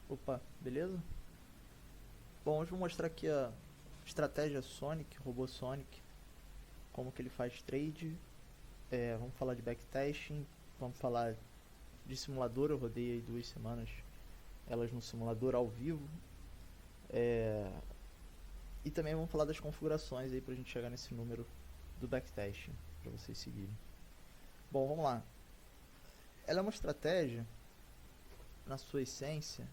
Opa, beleza? Bom, hoje eu vou mostrar aqui a estratégia Sonic, robô Sonic, como que ele faz trade, vamos falar de backtesting, vamos falar de simulador. Eu rodei aí 2 semanas elas no simulador ao vivo, e também vamos falar das configurações aí pra gente chegar nesse número do backtesting, para vocês seguirem. Bom, vamos lá. Ela é uma estratégia, na sua essência,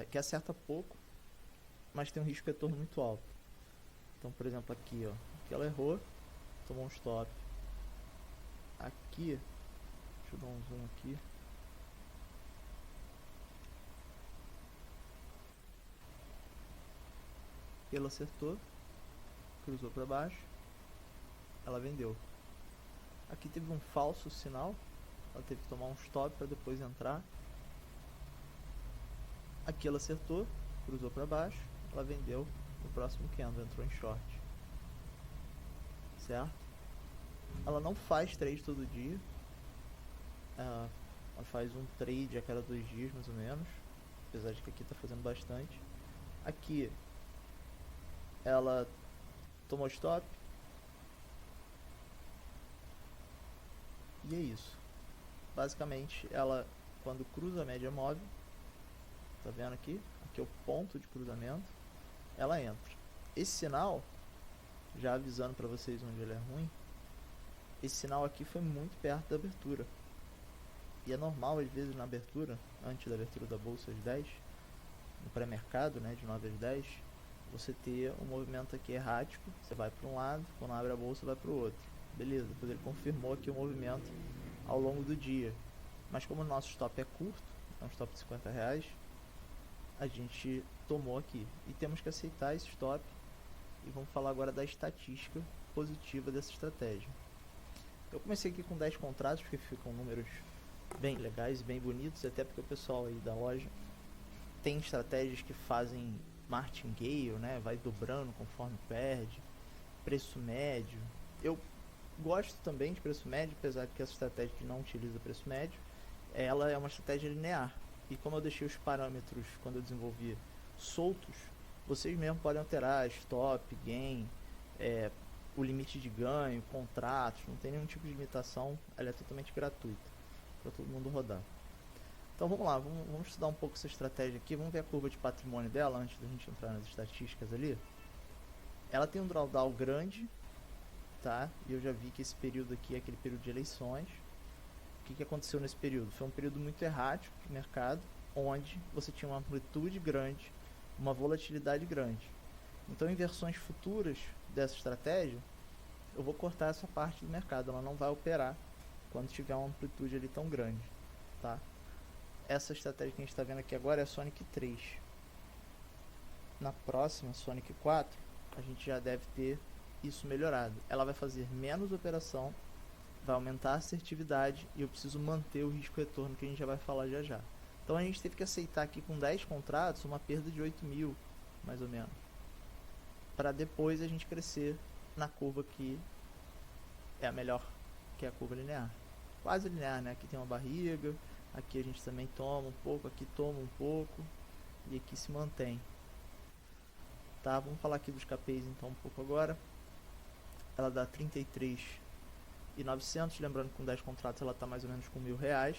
que acerta pouco, mas tem um risco de retorno muito alto. Então, por exemplo, aqui, ó, aqui ela errou, tomou um stop. Aqui, deixa eu dar um zoom aqui. Ela acertou, cruzou para baixo, ela vendeu. Aqui teve um falso sinal, ela teve que tomar um stop para depois entrar. Aqui ela acertou, cruzou para baixo, ela vendeu no próximo candle, entrou em short. Certo? Ela não faz trade todo dia, ela faz um trade a cada 2 dias mais ou menos, apesar de que aqui está fazendo bastante. Aqui ela tomou stop, e é isso. Basicamente, ela, quando cruza a média móvel, tá vendo aqui? Aqui é o ponto de cruzamento, ela entra. Esse sinal, já avisando para vocês onde ele é ruim, esse sinal aqui foi muito perto da abertura. E é normal, às vezes, na abertura, antes da abertura da bolsa às 10, no pré-mercado, né, de 9 às 10, você ter um movimento aqui errático. Você vai para um lado, quando abre a bolsa vai para o outro. Beleza, depois ele confirmou aqui o movimento ao longo do dia. Mas como o nosso stop é curto, é um stop de 50 reais, a gente tomou aqui. E temos que aceitar esse stop. E vamos falar agora da estatística positiva dessa estratégia. Eu comecei aqui com 10 contratos, porque ficam números bem legais e bem bonitos, até porque o pessoal aí da loja tem estratégias que fazem martingale, né? Vai dobrando conforme perde, preço médio. Eu gosto também de preço médio, apesar de que essa estratégia que não utiliza preço médio, ela é uma estratégia linear. E como eu deixei os parâmetros, quando eu desenvolvi, soltos, vocês mesmos podem alterar stop, gain, o limite de ganho, contratos, não tem nenhum tipo de limitação, ela é totalmente gratuita para todo mundo rodar. Então vamos lá, vamos estudar um pouco essa estratégia aqui, vamos ver a curva de patrimônio dela antes da gente entrar nas estatísticas ali. Ela tem um drawdown grande, tá? E eu já vi que esse período aqui é aquele período de eleições. O que aconteceu nesse período? Foi um período muito errático para o mercado, onde você tinha uma amplitude grande, uma volatilidade grande. Então, em versões futuras dessa estratégia, eu vou cortar essa parte do mercado, ela não vai operar quando tiver uma amplitude ali tão grande, tá? Essa estratégia que a gente está vendo aqui agora é a Sonic 3. Na próxima, Sonic 4, a gente já deve ter isso melhorado. Ela vai fazer menos operação, vai aumentar a assertividade, e eu preciso manter o risco-retorno, que a gente já vai falar já já. Então a gente teve que aceitar aqui com 10 contratos uma perda de 8 mil, mais ou menos, para depois a gente crescer na curva que é a melhor, que é a curva linear. Quase linear, né? Aqui tem uma barriga, aqui a gente também toma um pouco, aqui toma um pouco, e aqui se mantém. Tá, vamos falar aqui dos KPIs então um pouco agora. Ela dá 33.900, lembrando que com 10 contratos ela está mais ou menos com R$1.000.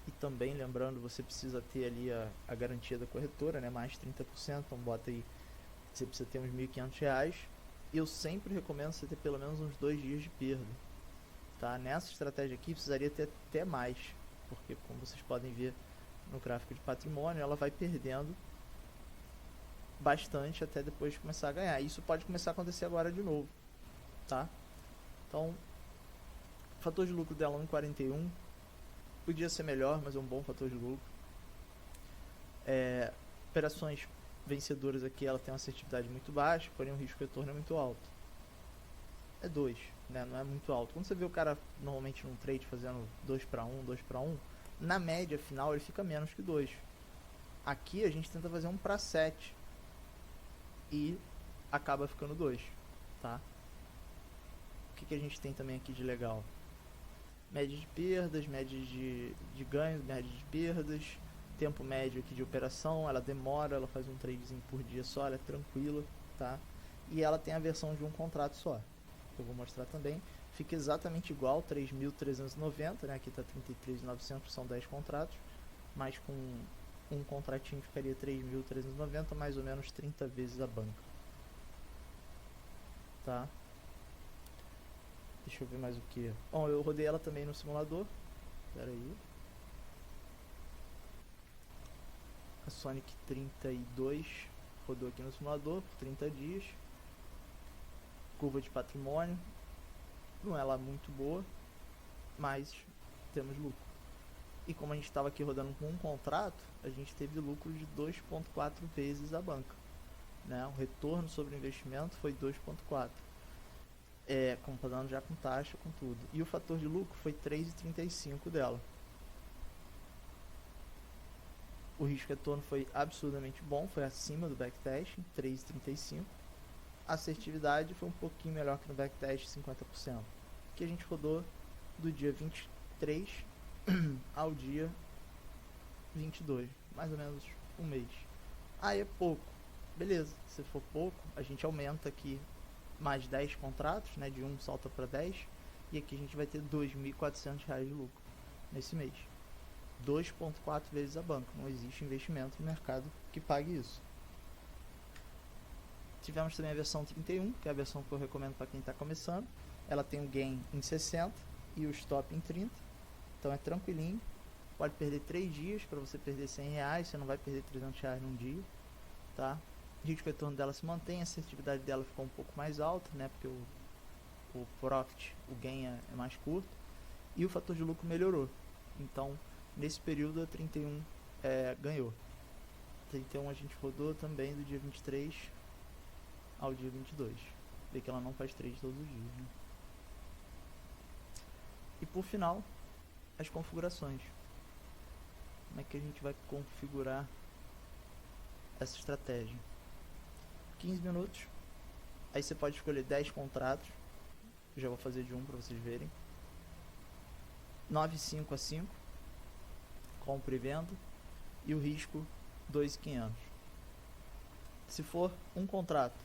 E também lembrando, você precisa ter ali a garantia da corretora, né? Mais 30%, então bota aí, você precisa ter uns R$1.500. E eu sempre recomendo você ter pelo menos uns 2 dias de perda, tá? Nessa estratégia aqui precisaria ter até mais, porque como vocês podem ver no gráfico de patrimônio, ela vai perdendo bastante até depois começar a ganhar. Isso pode começar a acontecer agora de novo, tá? Então, o fator de lucro dela 1,41, podia ser melhor, mas é um bom fator de lucro. Operações vencedoras aqui, ela tem uma assertividade muito baixa, porém o risco-retorno é muito alto. É 2, né? Não é muito alto. Quando você vê o cara normalmente num trade fazendo 2 para 1, 2 para 1, na média final ele fica menos que 2. Aqui a gente tenta fazer 1 para 7 e acaba ficando 2, tá? O que a gente tem também aqui de legal? Média de perdas, média de ganhos, média de perdas, tempo médio aqui de operação, ela demora, ela faz um tradezinho por dia só, ela é tranquila, tá? E ela tem a versão de um contrato só, que eu vou mostrar também. Fica exatamente igual, 3.390, né? Aqui está 33.900, são 10 contratos, mas com um contratinho ficaria 3.390, mais ou menos 30 vezes a banca, tá? Deixa eu ver mais o que. Bom, eu rodei ela também no simulador. Espera aí. A Sonic 32 rodou aqui no simulador por 30 dias. Curva de patrimônio. Não é lá muito boa, mas temos lucro. E como a gente estava aqui rodando com um contrato, a gente teve lucro de 2,4 vezes a banca, né? O retorno sobre o investimento foi 2,4. Comparando já com taxa, com tudo. E o fator de lucro foi 3,35 dela. O risco-retorno foi absurdamente bom, foi acima do backtesting, 3,35. A assertividade foi um pouquinho melhor que no backtest, 50%. Que a gente rodou do dia 23 ao dia 22, mais ou menos um mês. Aí é pouco, beleza, se for pouco, a gente aumenta aqui mais 10 contratos, né, de 1 salta para 10, e aqui a gente vai ter R$ 2.400 de lucro nesse mês. 2,4 vezes a banca, não existe investimento no mercado que pague isso. Tivemos também a versão 31, que é a versão que eu recomendo para quem está começando. Ela tem o gain em 60 e o stop em 30, então é tranquilinho. Pode perder 3 dias para você perder R$100, você não vai perder R$300 num dia, tá? O risco de retorno dela se mantém, a assertividade dela ficou um pouco mais alta, né? Porque o profit, o gain é mais curto, e o fator de lucro melhorou. Então, nesse período, a 31 ganhou. 31 a gente rodou também do dia 23 ao dia 22. Vê que ela não faz trade todos os dias, né? E por final, as configurações. Como é que a gente vai configurar essa estratégia? 15 minutos. Aí você pode escolher 10 contratos. Eu já vou fazer de um para vocês verem. 9,5 a 5. Compra e venda. E o risco 2.500. Se for um contrato,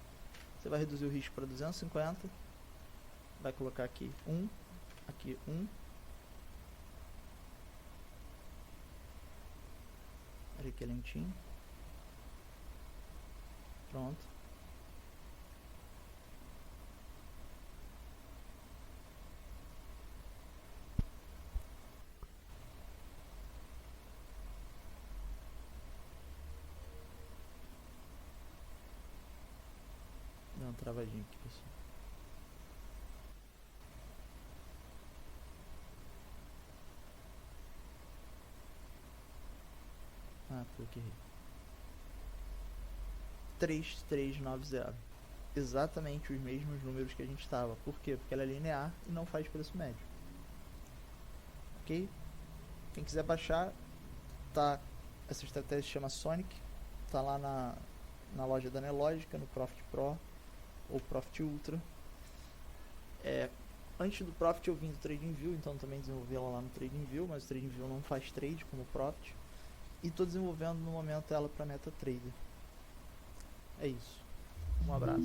você vai reduzir o risco para 250. Vai colocar aqui 1. Aqui 1. Olha que lentinho. Pronto. Deu uma travadinha aqui, pessoal. Foi aqui. 3.390. Exatamente os mesmos números que a gente estava. Por quê? Porque ela é linear e não faz preço médio. Ok? Quem quiser baixar, tá, essa estratégia se chama Sonic. Tá lá na loja da Nelogica, no Profit Pro ou Profit Ultra. Antes do Profit eu vim do TradingView, então também desenvolvi ela lá no TradingView, mas o TradingView não faz trade como o Profit. E estou desenvolvendo no momento ela para MetaTrader. É isso. Um abraço.